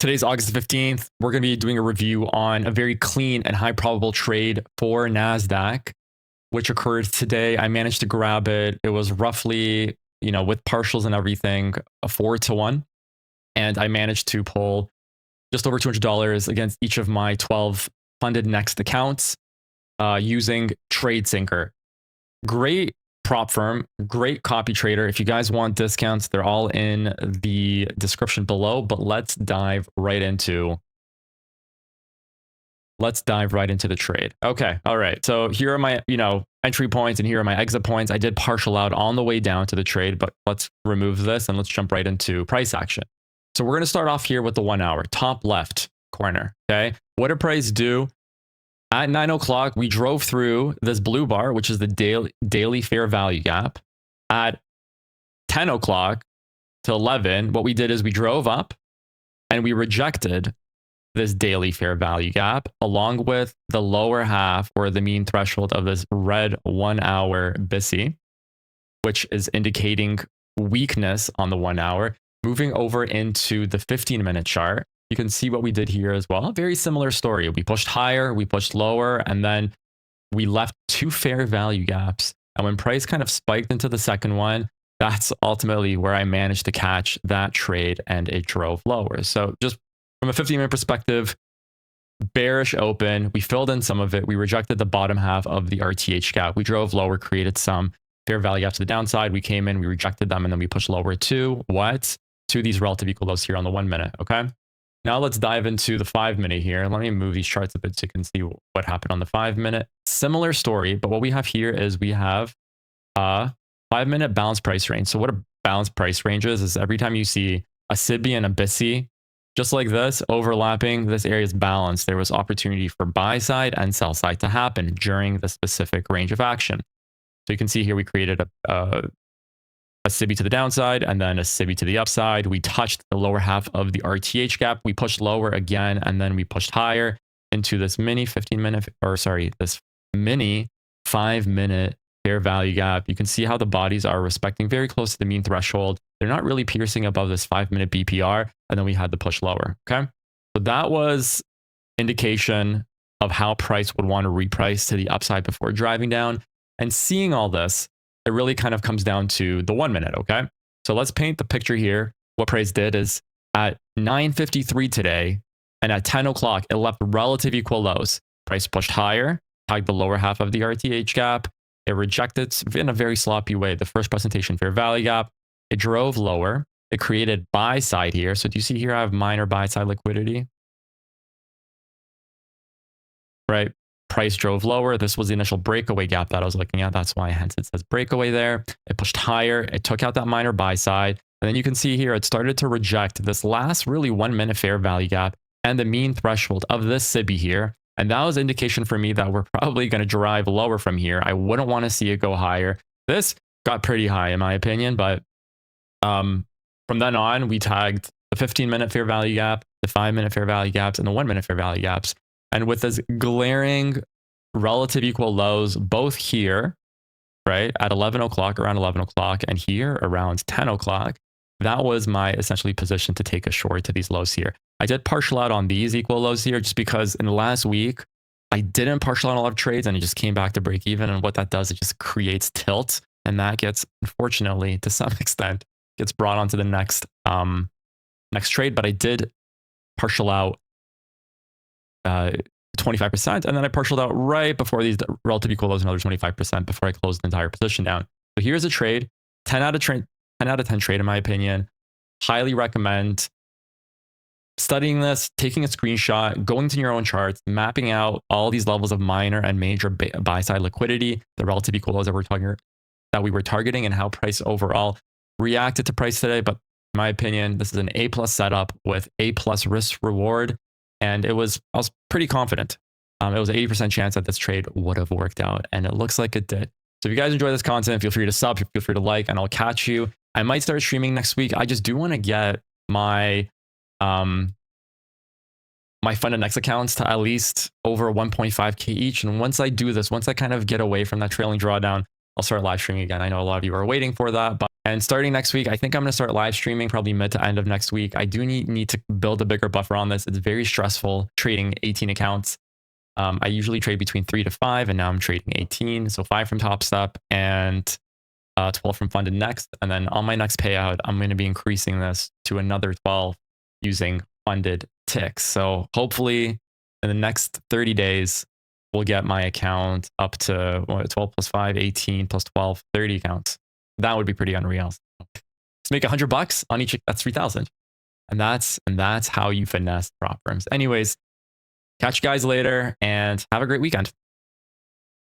Today's August 15th. We're going to be doing a review on a very clean and high probable trade for NASDAQ, which occurred today. I managed to grab it. It was roughly, with partials and everything, a 4-1. And I managed to pull just over $200 against each of my 12 funded next accounts using TradeSyncer. Great prop firm, great copy trader. If you guys want discounts, they're all in the description below, but let's dive right into the trade. Okay. All right. So here are my, entry points and here are my exit points. I did partial out on the way down to the trade, but let's remove this and let's jump right into price action. So we're going to start off here with the 1 hour, top left corner. Okay. What did price do? At 9 o'clock, we drove through this blue bar, which is the daily fair value gap. At 10 o'clock to 11, what we did is we drove up and we rejected this daily fair value gap along with the lower half or the mean threshold of this red 1 hour BISI, which is indicating weakness on the 1 hour. Moving over into the 15-minute chart, you can see what we did here as well. Very similar story. We pushed higher, we pushed lower, and then we left two fair value gaps. And when price kind of spiked into the second one, that's ultimately where I managed to catch that trade and it drove lower. So just from a 15-minute perspective, bearish open. We filled in some of it. We rejected the bottom half of the RTH gap. We drove lower, created some fair value gaps to the downside. We came in, we rejected them, and then we pushed lower to what? To these relative equal lows here on the 1 minute. Okay. Now let's dive into the 5 minute here. Let me move these charts a bit so you can see what happened on the 5 minute. Similar story, but what we have here is we have a 5 minute balanced price range. So what a balanced price range is every time you see a SIBI and a BISI, just like this, overlapping, this area is balanced. There was opportunity for buy side and sell side to happen during the specific range of action. So you can see here we created a SIBI to the downside and then a SIBI to the upside. We touched the lower half of the RTH gap. We pushed lower again, and then we pushed higher into this mini 5 minute fair value gap. You can see how the bodies are respecting very close to the mean threshold. They're not really piercing above this 5 minute BPR. And then we had the push lower. Okay. So that was indication of how price would want to reprice to the upside before driving down. And seeing all this, it really kind of comes down to the 1 minute. Okay. So let's paint the picture here. What price did is at 9:53 today and at 10 o'clock, it left relative equal lows. Price pushed higher, tagged the lower half of the RTH gap. It rejected in a very sloppy way the first presentation fair value gap. It drove lower. It created buy side here. So do you see here I have minor buy side liquidity? Right? Price drove lower. This was the initial breakaway gap that I was looking at. That's why hence it says breakaway there. It pushed higher. It took out that minor buy side. And then you can see here, it started to reject this last really 1 minute fair value gap and the mean threshold of this SIBI here. And that was indication for me that we're probably going to drive lower from here. I wouldn't want to see it go higher. This got pretty high in my opinion, but from then on, we tagged the 15-minute fair value gap, the 5-minute fair value gaps, and the 1 minute fair value gaps. And with this glaring relative equal lows, both here, right, at 11 o'clock, around 11 o'clock, and here around 10 o'clock, that was my essentially position to take a short to these lows here. I did partial out on these equal lows here just because in the last week, I didn't partial out a lot of trades and it just came back to break even. And what that does, it just creates tilt. And that gets, unfortunately, to some extent, gets brought onto the next trade. But I did partial out 25%, and then I partialed out right before these relative equal lows, another 25% before I closed the entire position down. So here's a trade, 10 out of 10 trade in my opinion. Highly recommend studying this, taking a screenshot, going to your own charts, mapping out all these levels of minor and major buy side liquidity, the relative equal lows that we were targeting, and how price overall reacted to price today. But in my opinion, this is an A+ setup with A+ risk reward. And I was pretty confident. It was an 80% chance that this trade would have worked out. And it looks like it did. So if you guys enjoy this content, feel free to sub, feel free to like, and I'll catch you. I might start streaming next week. I just do want to get my funded next accounts to at least over 1.5K each. And once I do this, once I kind of get away from that trailing drawdown, I'll start live streaming again. I know a lot of you are waiting for that, and starting next week, I think I'm going to start live streaming probably mid to end of next week. I do need to build a bigger buffer on this. It's very stressful trading 18 accounts. I usually trade between 3 to 5, and now I'm trading 18. So 5 from Top Step and 12 from Funded Next. And then on my next payout, I'm going to be increasing this to another 12 using funded ticks. So hopefully in the next 30 days, we'll get my account up to 12 plus 5, 18 plus 12, 30 accounts. That would be pretty unreal. Let's make $100 on each. That's 3,000. And that's how you finesse prop firms. Anyways, catch you guys later and have a great weekend.